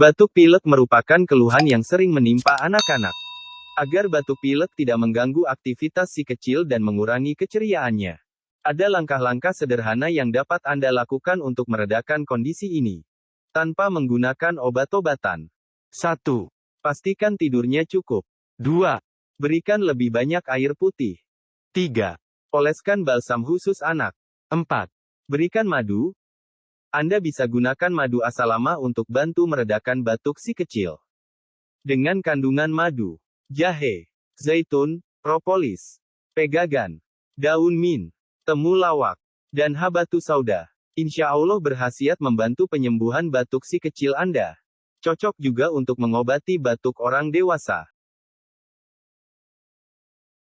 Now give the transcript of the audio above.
Batuk pilek merupakan keluhan yang sering menimpa anak-anak. Agar batuk pilek tidak mengganggu aktivitas si kecil dan mengurangi keceriaannya, ada langkah-langkah sederhana yang dapat Anda lakukan untuk meredakan kondisi ini, tanpa menggunakan obat-obatan. 1. Pastikan tidurnya cukup. 2. Berikan lebih banyak air putih. 3. Oleskan balsam khusus anak. 4. Berikan madu. Anda bisa gunakan madu asalama untuk bantu meredakan batuk si kecil. Dengan kandungan madu, jahe, zaitun, propolis, pegagan, daun mint, temulawak, dan habatus sauda, insya Allah berkhasiat membantu penyembuhan batuk si kecil Anda. Cocok juga untuk mengobati batuk orang dewasa.